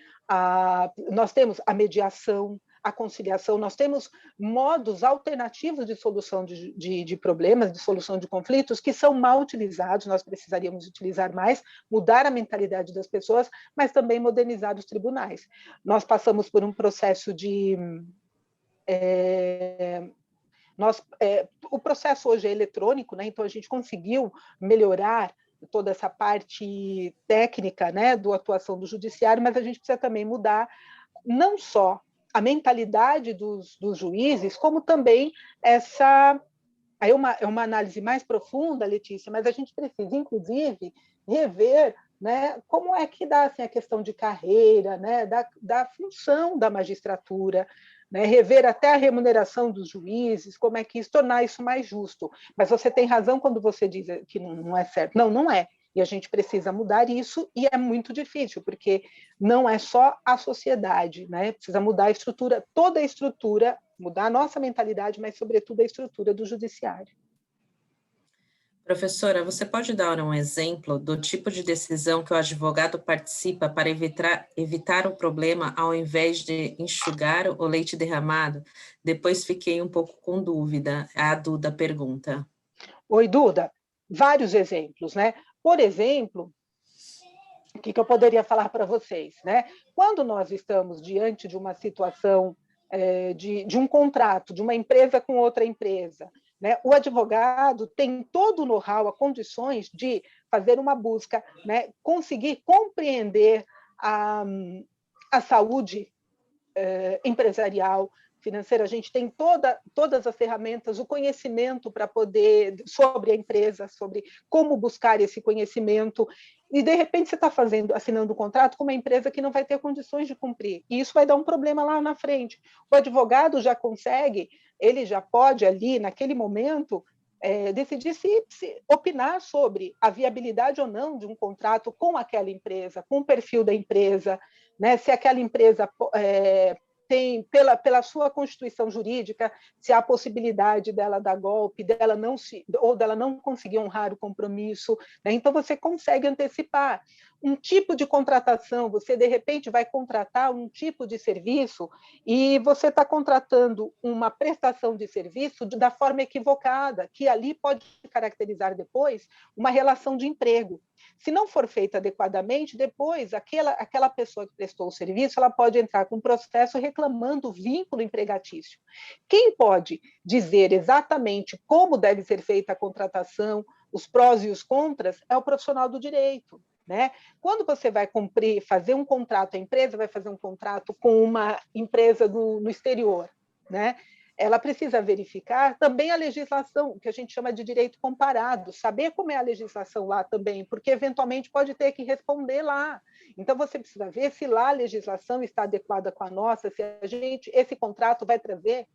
nós temos a mediação, a conciliação, nós temos modos alternativos de solução de problemas, de solução de conflitos, que são mal utilizados, nós precisaríamos utilizar mais, mudar a mentalidade das pessoas, mas também modernizar os tribunais. Nós passamos por um processo de... o processo hoje é eletrônico, né? Então a gente conseguiu melhorar toda essa parte técnica, né, da atuação do judiciário, mas a gente precisa também mudar não só a mentalidade dos juízes, como também essa... Aí é uma análise mais profunda, Letícia, mas a gente precisa, inclusive, rever, né, como é que dá assim, a questão de carreira, né, da função da magistratura, né, rever até a remuneração dos juízes, como é que isso, tornar isso mais justo. Mas você tem razão quando você diz que não é certo. Não, não é. E a gente precisa mudar isso, e é muito difícil, porque não é só a sociedade, né? Precisa mudar a estrutura, toda a estrutura, mudar a nossa mentalidade, mas, sobretudo, a estrutura do judiciário. Professora, você pode dar um exemplo do tipo de decisão que o advogado participa para evitar o problema ao invés de enxugar o leite derramado? Depois fiquei um pouco com dúvida. A Duda pergunta. Oi, Duda. Vários exemplos, né? Por exemplo, o que eu poderia falar para vocês, né? Quando nós estamos diante de uma situação de um contrato de uma empresa com outra empresa, né? O advogado tem todo o know-how, as condições de fazer uma busca, né? Conseguir compreender a saúde empresarial, financeira, a gente tem todas as ferramentas, o conhecimento para poder, sobre a empresa, sobre como buscar esse conhecimento, e de repente você está assinando um contrato com uma empresa que não vai ter condições de cumprir, e isso vai dar um problema lá na frente. O advogado já consegue, ele já pode ali, naquele momento, decidir se opinar sobre a viabilidade ou não de um contrato com aquela empresa, com o perfil da empresa, né? Se aquela empresa tem, pela sua constituição jurídica, se há a possibilidade dela dar golpe, ou dela não conseguir honrar o compromisso, né? Então você consegue antecipar. um tipo de contratação, você de repente vai contratar um tipo de serviço e você está contratando uma prestação de serviço da forma equivocada, que ali pode caracterizar depois uma relação de emprego. Se não for feita adequadamente, depois aquela pessoa que prestou o serviço, ela pode entrar com um processo reclamando o vínculo empregatício. Quem pode dizer exatamente como deve ser feita a contratação, os prós e os contras, é o profissional do direito. Né? Quando você vai fazer um contrato, a empresa vai fazer um contrato com uma empresa no exterior, né? Ela precisa verificar também a legislação, que a gente chama de direito comparado, saber como é a legislação lá também, porque eventualmente pode ter que responder lá. Então, você precisa ver se lá a legislação está adequada com a nossa, se esse contrato vai trazer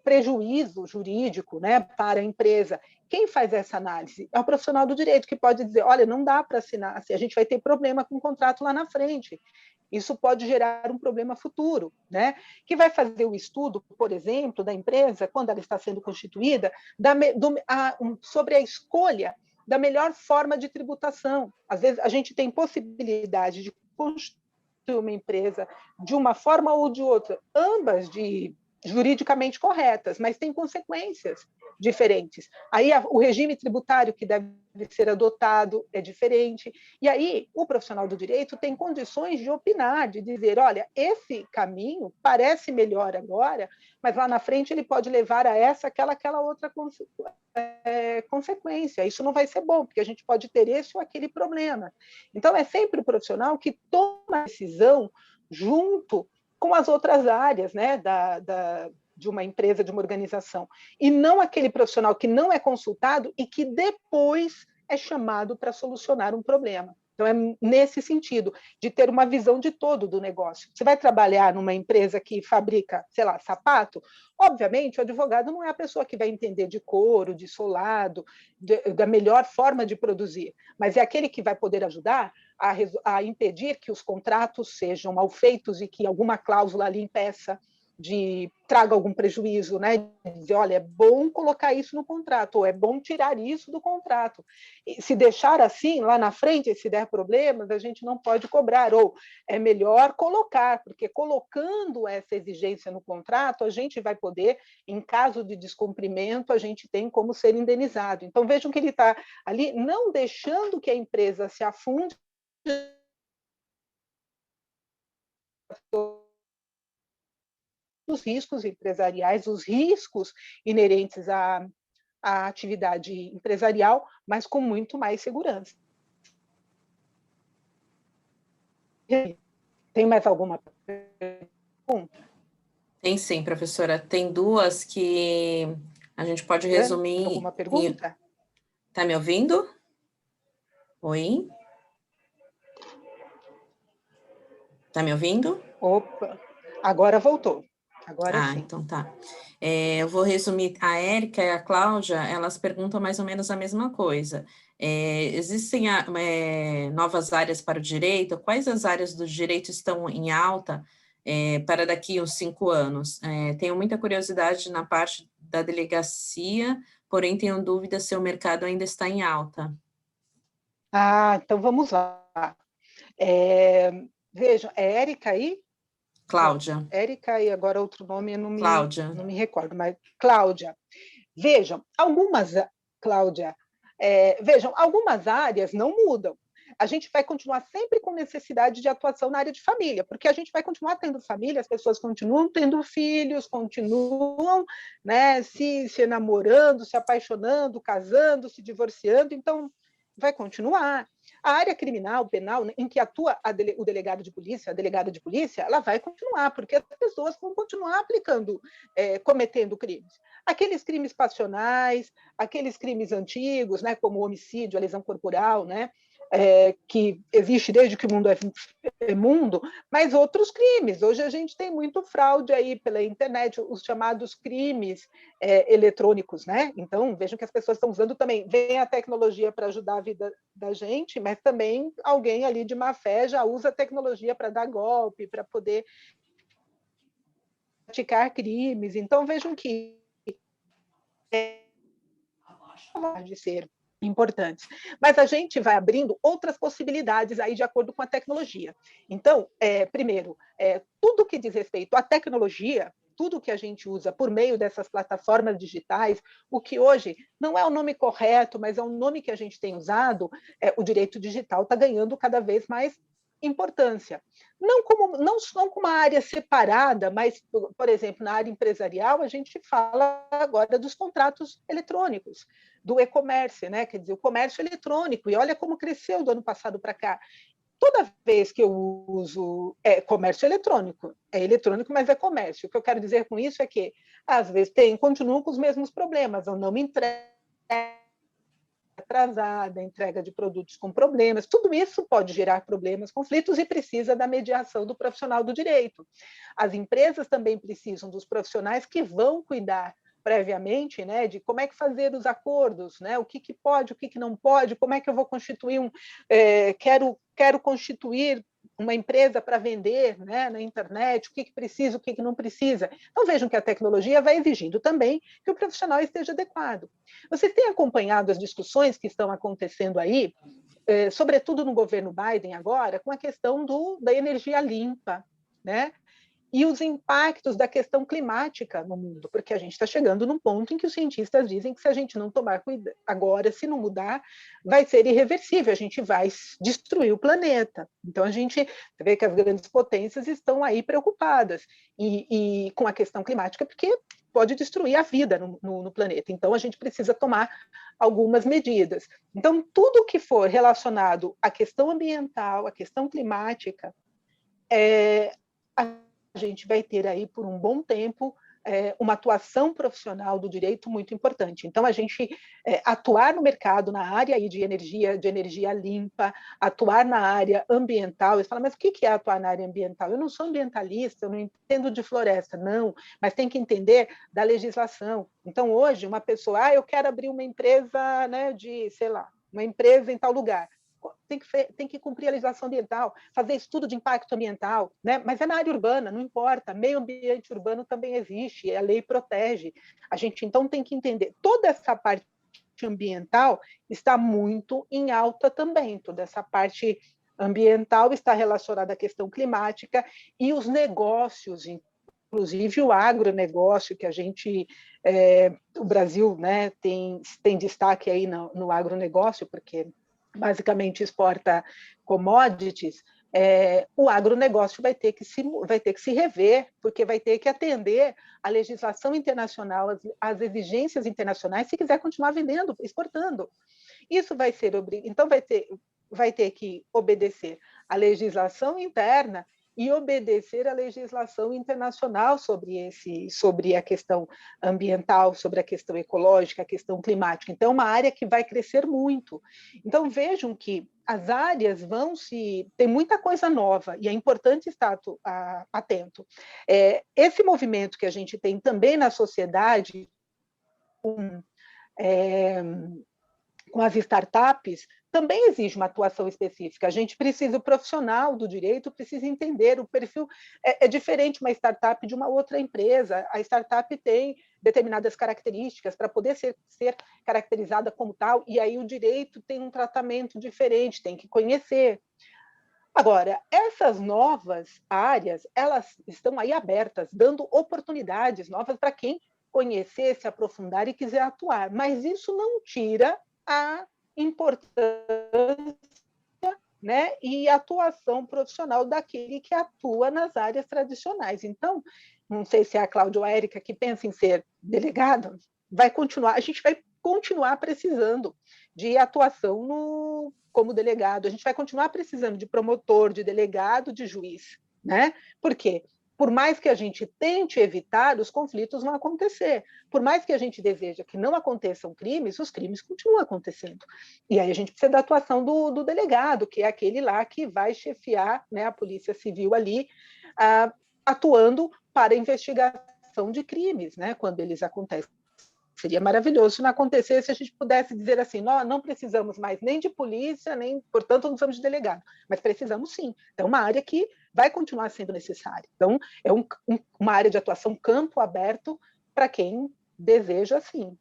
prejuízo jurídico, né, para a empresa. Quem faz essa análise? É o profissional do direito, que pode dizer, olha, não dá para assinar, assim, a gente vai ter problema com o contrato lá na frente. Isso pode gerar um problema futuro, né? Que vai fazer o estudo, por exemplo, da empresa, quando ela está sendo constituída, sobre a escolha da melhor forma de tributação. Às vezes, a gente tem possibilidade de constituir uma empresa de uma forma ou de outra, ambas juridicamente corretas, mas tem consequências diferentes. Aí o regime tributário que deve ser adotado é diferente. E aí o profissional do direito tem condições de opinar, de dizer, olha, esse caminho parece melhor agora, mas lá na frente ele pode levar a aquela outra consequência. Isso não vai ser bom, porque a gente pode ter esse ou aquele problema. Então, é sempre o profissional que toma a decisão junto com as outras áreas, né, de uma empresa, de uma organização, e não aquele profissional que não é consultado e que depois é chamado para solucionar um problema. Então, é nesse sentido, de ter uma visão de todo do negócio. Você vai trabalhar numa empresa que fabrica, sei lá, sapato, obviamente o advogado não é a pessoa que vai entender de couro, de solado, da melhor forma de produzir, mas é aquele que vai poder ajudar a impedir que os contratos sejam mal feitos e que alguma cláusula ali impeça traga algum prejuízo, né? Dizer, olha, é bom colocar isso no contrato, ou é bom tirar isso do contrato. E se deixar assim, lá na frente, se der problemas, a gente não pode cobrar, ou é melhor colocar, porque colocando essa exigência no contrato, a gente vai poder, em caso de descumprimento, a gente tem como ser indenizado. Então, vejam que ele está ali não deixando que a empresa se afunde os riscos empresariais, os riscos inerentes à atividade empresarial, mas com muito mais segurança. Tem mais alguma pergunta? Tem sim, professora. Tem duas que a gente pode resumir. Tem alguma pergunta? Tá me ouvindo? Oi? Tá me ouvindo? Opa, agora voltou. Agora sim. Então tá. Eu vou resumir. A Érica e a Cláudia, elas perguntam mais ou menos a mesma coisa. Existem novas áreas para o direito? Quais as áreas do direito estão em alta para daqui a uns 5 anos? Tenho muita curiosidade na parte da delegacia, porém tenho dúvida se o mercado ainda está em alta. Então vamos lá. Vejam, é Érica aí? Cláudia. Érica e agora outro nome eu não me recordo, mas Cláudia. Vejam, algumas áreas não mudam. A gente vai continuar sempre com necessidade de atuação na área de família, porque a gente vai continuar tendo família, as pessoas continuam tendo filhos, continuam, né, se namorando, se apaixonando, casando, se divorciando, então vai continuar. A área criminal, penal, em que atua o delegado de polícia, a delegada de polícia, ela vai continuar, porque as pessoas vão continuar cometendo crimes. Aqueles crimes passionais, aqueles crimes antigos, né, como o homicídio, a lesão corporal, né, que existe desde que o mundo é mundo, mas outros crimes. Hoje a gente tem muito fraude aí pela internet, os chamados crimes eletrônicos, né? Então, vejam que as pessoas estão usando também. Vem a tecnologia para ajudar a vida da gente, mas também alguém ali de má fé já usa a tecnologia para dar golpe, para poder praticar crimes. Então, vejam que de ser importantes. Mas a gente vai abrindo outras possibilidades aí de acordo com a tecnologia. Então, primeiro, tudo que diz respeito à tecnologia, tudo que a gente usa por meio dessas plataformas digitais, o que hoje não é o nome correto, mas é um nome que a gente tem usado, o direito digital está ganhando cada vez mais importância. Não como uma área separada, mas, por exemplo, na área empresarial, a gente fala agora dos contratos eletrônicos, do e-commerce, né? Quer dizer, o comércio eletrônico, e olha como cresceu do ano passado para cá. Toda vez que eu uso comércio eletrônico, é eletrônico, mas é comércio. O que eu quero dizer com isso é que, às vezes, continuam com os mesmos problemas, ou não me entrega atrasada, entrega de produtos com problemas, tudo isso pode gerar problemas, conflitos e precisa da mediação do profissional do direito. As empresas também precisam dos profissionais que vão cuidar previamente, né, de como é que fazer os acordos, né, o que pode, o que não pode, como é que eu vou constituir quero constituir uma empresa para vender, né, na internet, o que precisa, o que não precisa. Então, vejam que a tecnologia vai exigindo também que o profissional esteja adequado. Vocês têm acompanhado as discussões que estão acontecendo aí, sobretudo no governo Biden agora, com a questão da energia limpa, né? E os impactos da questão climática no mundo, porque a gente está chegando num ponto em que os cientistas dizem que se a gente não tomar cuidado agora, se não mudar, vai ser irreversível, a gente vai destruir o planeta. Então, a gente vê que as grandes potências estão aí preocupadas e com a questão climática, porque pode destruir a vida no planeta. Então, a gente precisa tomar algumas medidas. Então, tudo que for relacionado à questão ambiental, à questão climática, a gente vai ter aí por um bom tempo uma atuação profissional do direito muito importante. Então, a gente atuar no mercado, na área aí de energia limpa, atuar na área ambiental. Você fala, mas o que é atuar na área ambiental? Eu não sou ambientalista, eu não entendo de floresta, não, mas tem que entender da legislação. Então, hoje, uma pessoa, eu quero abrir uma empresa, né, uma empresa em tal lugar. Tem que cumprir a legislação ambiental, fazer estudo de impacto ambiental, né? Mas é na área urbana, não importa. Meio ambiente urbano também existe, a lei protege. A gente, então, tem que entender. Toda essa parte ambiental está muito em alta também. Toda essa parte ambiental está relacionada à questão climática e os negócios, inclusive o agronegócio, que o Brasil, né, tem destaque aí no agronegócio, porque basicamente exporta commodities, o agronegócio vai ter que se rever, porque vai ter que atender à legislação internacional, às exigências internacionais, se quiser continuar vendendo, exportando. Isso vai ser então vai ter que obedecer à legislação interna e obedecer à legislação internacional sobre a questão ambiental, sobre a questão ecológica, a questão climática. Então, é uma área que vai crescer muito. Então, vejam que as áreas tem muita coisa nova e é importante estar atento. Esse movimento que a gente tem também na sociedade, com as startups, também exige uma atuação específica. A gente precisa, o profissional do direito precisa entender o perfil. É diferente uma startup de uma outra empresa. A startup tem determinadas características para poder ser caracterizada como tal, e aí o direito tem um tratamento diferente, tem que conhecer. Agora, essas novas áreas, elas estão aí abertas, dando oportunidades novas para quem conhecer, se aprofundar e quiser atuar. Mas isso não tira a importância, né, e a atuação profissional daquele que atua nas áreas tradicionais. Então, não sei se é a Cláudia ou a Érica que pensa em ser delegado, a gente vai continuar precisando de atuação como delegado, a gente vai continuar precisando de promotor, de delegado, de juiz, né? Por quê? Por mais que a gente tente evitar, os conflitos vão acontecer. Por mais que a gente deseja que não aconteçam crimes, os crimes continuam acontecendo. E aí a gente precisa da atuação do delegado, que é aquele lá que vai chefiar, né, a Polícia Civil ali, atuando para investigação de crimes, né, quando eles acontecem. Seria maravilhoso se não acontecesse, se a gente pudesse dizer assim, não precisamos mais nem de polícia, nem, portanto, não precisamos de delegado, mas precisamos sim. Então, uma área que vai continuar sendo necessária. Então, é uma área de atuação, campo aberto para quem deseja, sim.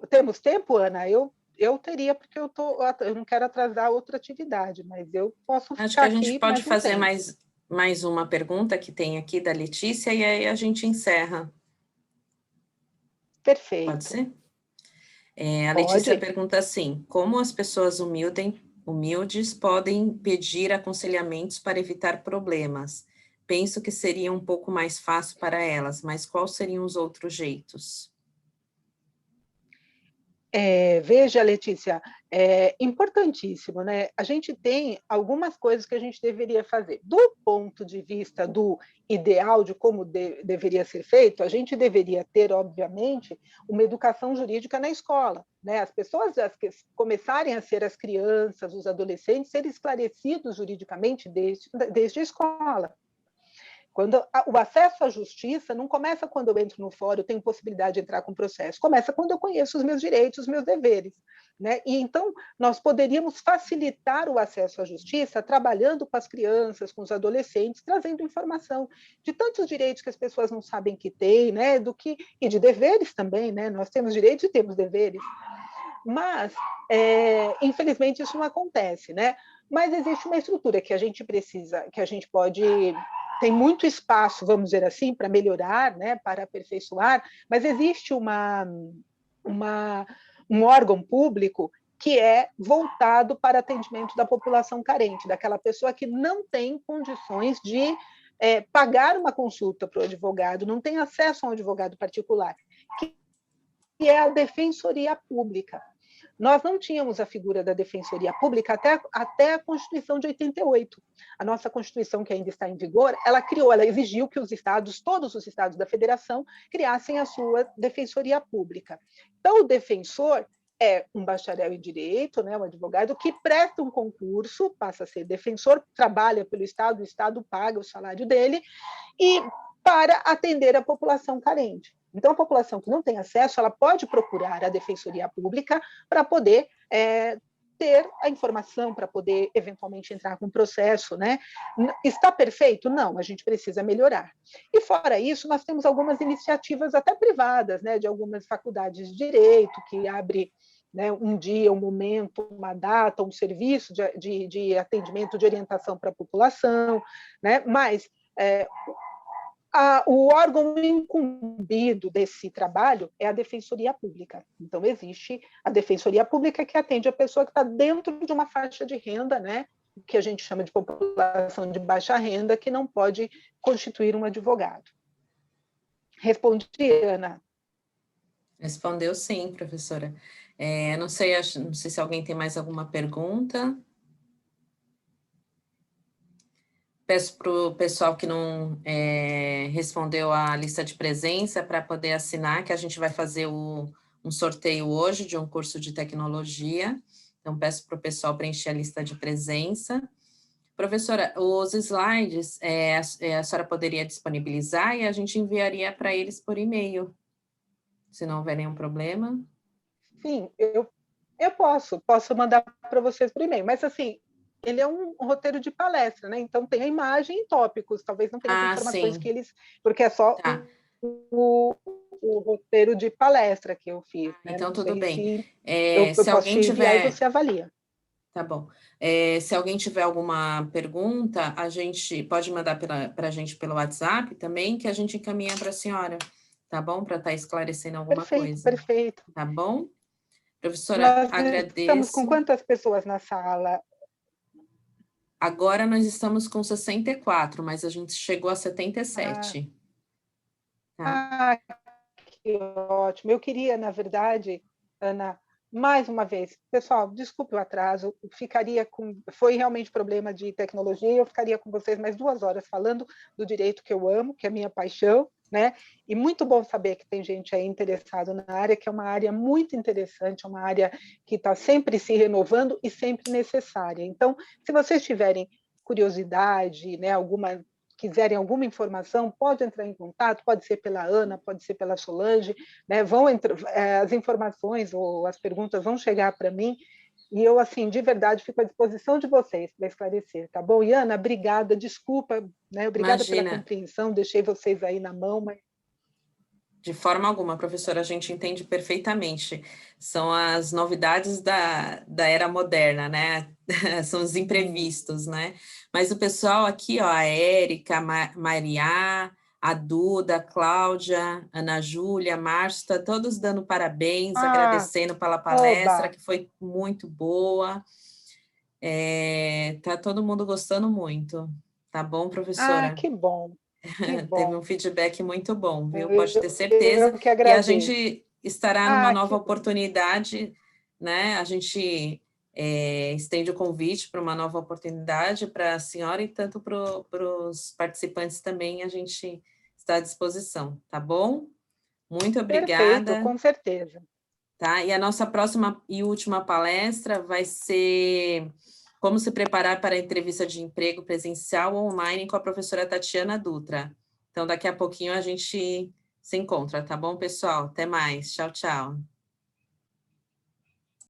Temos tempo, Ana? Eu teria, porque eu não quero atrasar outra atividade, mas eu posso Acho ficar que a gente aqui pode mais um fazer tempo. mais uma pergunta que tem aqui da Letícia, e aí a gente encerra. Pode Perfeito. ser? A Letícia Pode. pergunta assim: como as pessoas humildes podem pedir aconselhamentos para evitar problemas? Penso que seria um pouco mais fácil para elas, mas quais seriam os outros jeitos? Veja, Letícia, é importantíssimo, né? A gente tem algumas coisas que a gente deveria fazer. Do ponto de vista do ideal de como deveria ser feito, a gente deveria ter, obviamente, uma educação jurídica na escola, né? As pessoas começarem a ser as crianças, os adolescentes, serem esclarecidos juridicamente desde a escola. O acesso à justiça não começa quando eu entro no fórum, eu tenho possibilidade de entrar com processo, começa quando eu conheço os meus direitos, os meus deveres. Né? E então, nós poderíamos facilitar o acesso à justiça trabalhando com as crianças, com os adolescentes, trazendo informação de tantos direitos que as pessoas não sabem que têm, né? E de deveres também, né? Nós temos direitos e temos deveres. Mas, infelizmente, isso não acontece, né? Mas existe uma estrutura que a gente precisa, que a gente pode tem muito espaço, vamos dizer assim, para melhorar, né, para aperfeiçoar, mas existe um órgão público que é voltado para atendimento da população carente, daquela pessoa que não tem condições de pagar uma consulta para o advogado, não tem acesso a um advogado particular, que é a Defensoria Pública. Nós não tínhamos a figura da Defensoria Pública até a Constituição de 88. A nossa Constituição, que ainda está em vigor, ela exigiu que os estados, todos os estados da federação, criassem a sua Defensoria Pública. Então, o defensor é um bacharel em direito, né, um advogado que presta um concurso, passa a ser defensor, trabalha pelo Estado, o Estado paga o salário dele, e para atender a população carente. Então, a população que não tem acesso, ela pode procurar a Defensoria Pública para poder ter a informação, para poder, eventualmente, entrar com o processo. Né? Está perfeito? Não, a gente precisa melhorar. E, fora isso, nós temos algumas iniciativas até privadas, né, de algumas faculdades de direito, que abre, né, um dia, um momento, uma data, um serviço de atendimento, de orientação para a população, né? Mas o órgão incumbido desse trabalho é a Defensoria Pública. Então, existe a Defensoria Pública que atende a pessoa que está dentro de uma faixa de renda, né, que a gente chama de população de baixa renda, que não pode constituir um advogado. Respondi, Ana? Respondeu sim, professora. Não sei se alguém tem mais alguma pergunta. Peço para o pessoal que não respondeu a lista de presença para poder assinar, que a gente vai fazer um sorteio hoje de um curso de tecnologia. Então, peço para o pessoal preencher a lista de presença. Professora, os slides a senhora poderia disponibilizar e a gente enviaria para eles por e-mail, se não houver nenhum problema. Sim, eu posso mandar para vocês por e-mail, mas assim, ele é um roteiro de palestra, né? Então tem a imagem e tópicos, talvez não tenha as informações sim. que eles, porque é só o roteiro de palestra que eu fiz. Né? Então, não tudo sei bem. eu Se posso alguém te enviar tiver... e você avalia. Tá bom. Se alguém tiver alguma pergunta, a gente pode mandar para a gente pelo WhatsApp também, que a gente encaminha para a senhora, tá bom? Para estar esclarecendo alguma coisa. Perfeito. Tá bom? Professora, Nós agradeço. Estamos com quantas pessoas na sala? Agora nós estamos com 64, mas a gente chegou a 77. Tá? Que ótimo. Eu queria, na verdade, Ana, mais uma vez, pessoal, desculpe o atraso, foi realmente problema de tecnologia, eu ficaria com vocês mais 2 horas falando do direito que eu amo, que é a minha paixão, né? E muito bom saber que tem gente aí interessada na área, que é uma área muito interessante, é uma área que está sempre se renovando e sempre necessária. Então, se vocês tiverem curiosidade, né, quiserem alguma informação, pode entrar em contato, pode ser pela Ana, pode ser pela Solange, né? As informações ou as perguntas vão chegar para mim, e eu, assim, de verdade, fico à disposição de vocês para esclarecer, tá bom? E, Ana, obrigada, desculpa, né? Obrigada pela compreensão, deixei vocês aí na mão, mas... De forma alguma, professora, a gente entende perfeitamente. São as novidades da era moderna, né? São os imprevistos, né? Mas o pessoal aqui, ó, a Érica, a Mariá, a Duda, a Cláudia, Ana Júlia, a Márcia, tá todos dando parabéns, agradecendo pela palestra, oba. que foi muito boa. Tá todo mundo gostando muito. Tá bom, Ah, professora? que bom, que Teve um bom. feedback muito bom, viu? Pode ter certeza. Eu que E a agradeço. gente estará numa Ah, nova que bom. oportunidade, né? A gente estende o convite para uma nova oportunidade para a senhora e tanto para os participantes também, a gente está à disposição, tá bom? Muito Perfeito, obrigada, com certeza. tá? E a nossa próxima e última palestra vai ser como se preparar para a entrevista de emprego presencial ou online com a professora Tatiana Dutra. Então, daqui a pouquinho a gente se encontra, tá bom, pessoal? Até mais. Tchau, tchau.